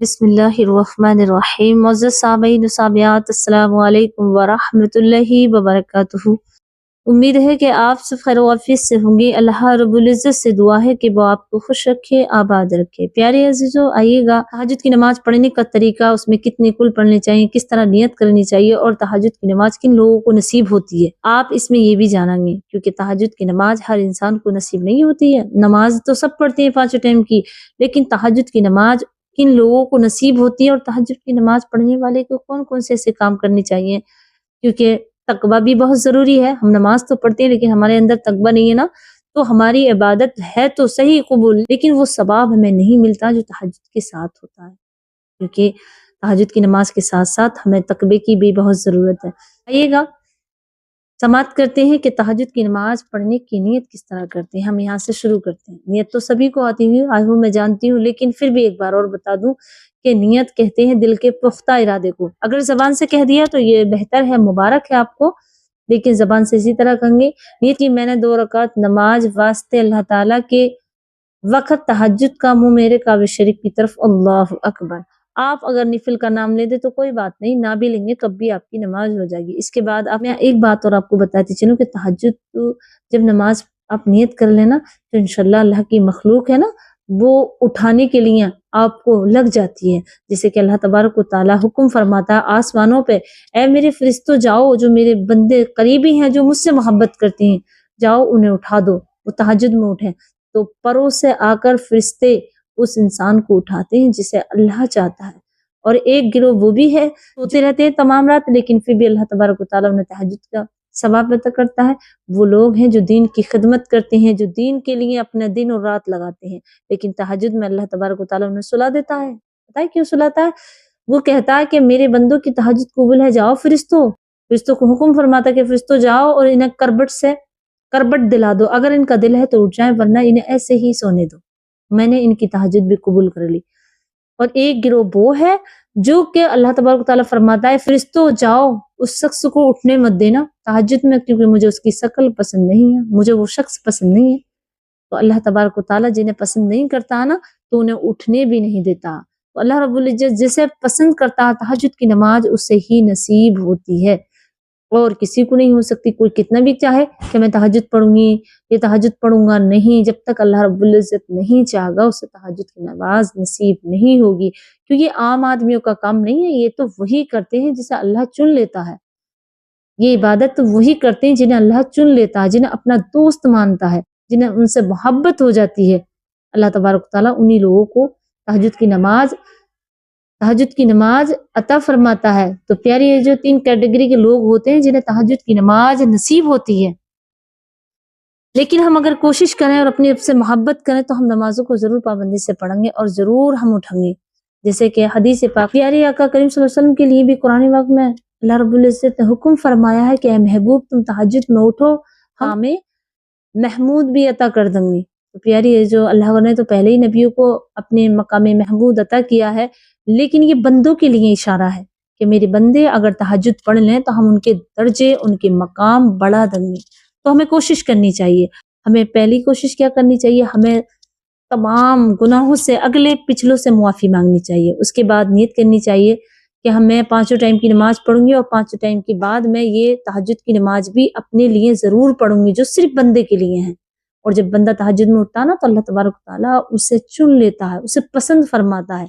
بسم اللہ الرحمن الرحیم۔ معزز سامعین و سامعات، السلام علیکم ورحمۃ اللہ وبرکاتہ۔ امید ہے کہ آپ سب خیر و عافیت سے ہوں گے۔ اللہ رب العزت سے دعا ہے کہ وہ آپ کو خوش رکھے، آباد رکھے۔ پیارے عزیزو، آئیے گا تہجد کی نماز پڑھنے کا طریقہ، اس میں کتنے کل پڑھنے چاہیے، کس طرح نیت کرنی چاہیے، اور تہجد کی نماز کن لوگوں کو نصیب ہوتی ہے، آپ اس میں یہ بھی جانیں گے، کیونکہ تہجد کی نماز ہر انسان کو نصیب نہیں ہوتی ہے۔ نماز تو سب پڑھتے ہیں 5 ٹائم کی، لیکن تہجد کی نماز کن لوگوں کو نصیب ہوتی ہے، اور تہجد کی نماز پڑھنے والے کو کون کون سے ایسے کام کرنے چاہیے، کیونکہ تقویٰ بھی بہت ضروری ہے۔ ہم نماز تو پڑھتے ہیں لیکن ہمارے اندر تقویٰ نہیں ہے نا، تو ہماری عبادت ہے تو صحیح قبول، لیکن وہ ثواب ہمیں نہیں ملتا جو تہجد کے ساتھ ہوتا ہے، کیونکہ تہجد کی نماز کے ساتھ ساتھ ہمیں تقوی کی بھی بہت ضرورت ہے۔ آئیے گا سماعت کرتے ہیں کہ تہجد کی نماز پڑھنے کی نیت کس طرح کرتے ہیں۔ ہم یہاں سے شروع کرتے ہیں۔ نیت تو سبھی کو آتی ہوں میں جانتی ہوں، لیکن پھر بھی ایک بار اور بتا دوں کہ نیت کہتے ہیں دل کے پختہ ارادے کو۔ اگر زبان سے کہہ دیا تو یہ بہتر ہے، مبارک ہے آپ کو، لیکن زبان سے اسی طرح کہیں گے نیت کی میں نے 2 رکعت نماز واسطے اللہ تعالیٰ کے وقت تہجد کا منہ میرے کعبہ شریف کی طرف، اللہ اکبر۔ آپ اگر نفل کا نام لے دے تو کوئی بات نہیں، نہ بھی لیں گے تب بھی آپ کی نماز ہو جائے گی۔ اس کے بعد میں ایک بات اور آپ کو بتاتی چلوں کہ تہجد جب نماز آپ نیت کر لینا تو انشاءاللہ اللہ کی مخلوق ہے نا، وہ اٹھانے کے لیے آپ کو لگ جاتی ہے، جیسے کہ اللہ تبارک و تعالیٰ حکم فرماتا ہے آسمانوں پہ، اے میرے فرشتوں جاؤ، جو میرے بندے قریبی ہیں جو مجھ سے محبت کرتے ہیں، جاؤ انہیں اٹھا دو، وہ تہجد میں اٹھیں۔ تو پروں سے آ کر فرشتے اس انسان کو اٹھاتے ہیں جسے اللہ چاہتا ہے، اور ایک گروہ وہ بھی ہے سوتے رہتے ہیں تمام رات، لیکن پھر بھی اللہ تبارک و تعالیٰ انہیں تہجد کا ثواب عطا کرتا ہے۔ وہ لوگ ہیں جو دین کی خدمت کرتے ہیں، جو دین کے لیے اپنا دن اور رات لگاتے ہیں، لیکن تہجد میں اللہ تبارک و تعالیٰ انہیں سلا دیتا ہے۔ پتہ ہے کیوں سلاتا ہے؟ وہ کہتا ہے کہ میرے بندوں کی تہجد قبول ہے، جاؤ فرشتوں کو حکم فرماتا ہے کہ فرشتوں جاؤ اور انہیں کربٹ دلا دو، اگر ان کا دل ہے تو اٹھ جائیں، ورنہ انہیں ایسے ہی سونے دو، میں نے ان کی تہجد بھی قبول کر لی۔ اور ایک گروہ وہ ہے جو کہ اللہ تبارک و تعالیٰ فرماتا ہے فرشتوں جاؤ اس شخص کو اٹھنے مت دینا تہجد میں، کیونکہ مجھے اس کی شکل پسند نہیں ہے، مجھے وہ شخص پسند نہیں ہے۔ تو اللہ تبارک و تعالیٰ جنہیں پسند نہیں کرتا نا تو انہیں اٹھنے بھی نہیں دیتا۔ تو اللہ رب العزت جسے پسند کرتا ہے تہجد کی نماز اسے ہی نصیب ہوتی ہے، اور کسی کو نہیں ہو سکتی۔ کوئی کتنا بھی چاہے کہ میں تہجد پڑھوں گی، یہ تہجد پڑھوں گا، نہیں، جب تک اللہ رب العزت نہیں چاہے گا اسے تہجد کی نماز نصیب نہیں ہوگی، کیونکہ یہ عام آدمیوں کا کام نہیں ہے، یہ تو وہی کرتے ہیں جسے اللہ چن لیتا ہے، یہ عبادت تو وہی کرتے ہیں جنہیں اللہ چن لیتا ہے، جنہیں اپنا دوست مانتا ہے، جنہیں ان سے محبت ہو جاتی ہے۔ اللہ تبارک و تعالیٰ انہی لوگوں کو تہجد کی نماز عطا فرماتا ہے۔ تو پیاری یہ جو 3 کیٹیگری کے لوگ ہوتے ہیں جنہیں تہجد کی نماز نصیب ہوتی ہے، لیکن ہم اگر کوشش کریں اور اپنے رب سے محبت کریں تو ہم نمازوں کو ضرور پابندی سے پڑھیں گے اور ضرور ہم اٹھیں گے، جیسے کہ حدیث پاک پیارے آقا کریم صلی اللہ علیہ وسلم کے لیے بھی قرآن پاک میں اللہ رب العزت نے حکم فرمایا ہے کہ اے محبوب تم تہجد میں اٹھو، ہمیں محمود بھی عطا کر دیں گے۔ تو پیاری ہے جو اللہ نے تو پہلے ہی نبیوں کو اپنے مقام محمود عطا کیا ہے، لیکن یہ بندوں کے لیے اشارہ ہے کہ میرے بندے اگر تہجد پڑھ لیں تو ہم ان کے درجے، ان کے مقام بڑھا دیں گے۔ تو ہمیں کوشش کرنی چاہیے، ہمیں پہلی کوشش کیا کرنی چاہیے، ہمیں تمام گناہوں سے اگلے پچھلوں سے معافی مانگنی چاہیے۔ اس کے بعد نیت کرنی چاہیے کہ میں 5 ٹائم کی نماز پڑھوں گی، اور 5 ٹائم کے بعد میں یہ تہجد کی نماز بھی اپنے لیے ضرور پڑھوں گی جو صرف بندے کے لیے ہیں۔ اور جب بندہ تہجد میں اٹھتا نا تو اللہ تبارک و تعالیٰ اسے چن لیتا ہے، اسے پسند فرماتا ہے۔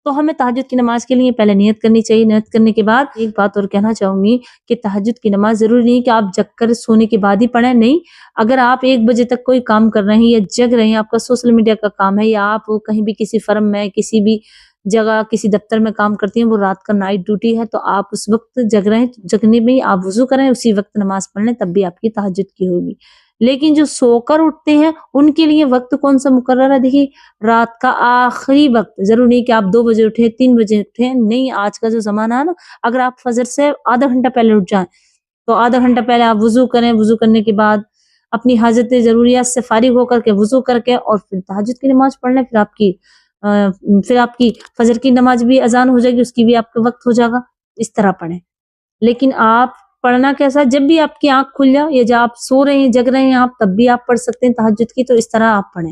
تو ہمیں تہجد کی نماز کے لیے پہلے نیت کرنی چاہیے۔ نیت کرنے کے بعد ایک بات اور کہنا چاہوں گی کہ تہجد کی نماز ضروری نہیں کہ آپ جگ کر سونے کے بعد ہی پڑھیں، نہیں، اگر آپ 1 بجے تک کوئی کام کر رہے ہیں یا جگ رہے ہیں، آپ کا سوشل میڈیا کا کام ہے، یا آپ کہیں بھی کسی فرم میں، کسی بھی جگہ، کسی دفتر میں کام کرتی ہیں، وہ رات کا نائٹ ڈیوٹی ہے، تو آپ اس وقت جگ رہے ہیں، جگنے میں ہی آپ وضو کریں، اسی وقت نماز پڑھ لیں، تب بھی آپ کی تہجد کی ہوگی۔ لیکن جو سو کر اٹھتے ہیں ان کے لیے وقت کون سا مقرر ہے؟ دیکھیے رات کا آخری وقت، ضرور نہیں کہ آپ 2 بجے اٹھے، 3 بجے اٹھے، نہیں، آج کا جو زمانہ ہے نا، اگر آپ فجر سے آدھا گھنٹہ پہلے اٹھ جائیں تو آدھا گھنٹہ پہلے آپ وضو کریں، وضو کرنے کے بعد اپنی حاجت ضروریات سے فارغ ہو کر کے وضو کر کے اور پھر تہجد کی نماز پڑھ لیں، پھر آپ کی فجر کی نماز بھی اذان ہو جائے گی، اس کی بھی آپ کا وقت ہو جائے گا، اس طرح پڑھیں۔ لیکن آپ پڑھنا کیسا؟ جب بھی آپ کی آنکھ کھل جائے، یا جب آپ سو رہے ہیں، جگ رہے ہیں آپ، تب بھی آپ پڑھ سکتے ہیں تہجد کی، تو اس طرح آپ پڑھیں۔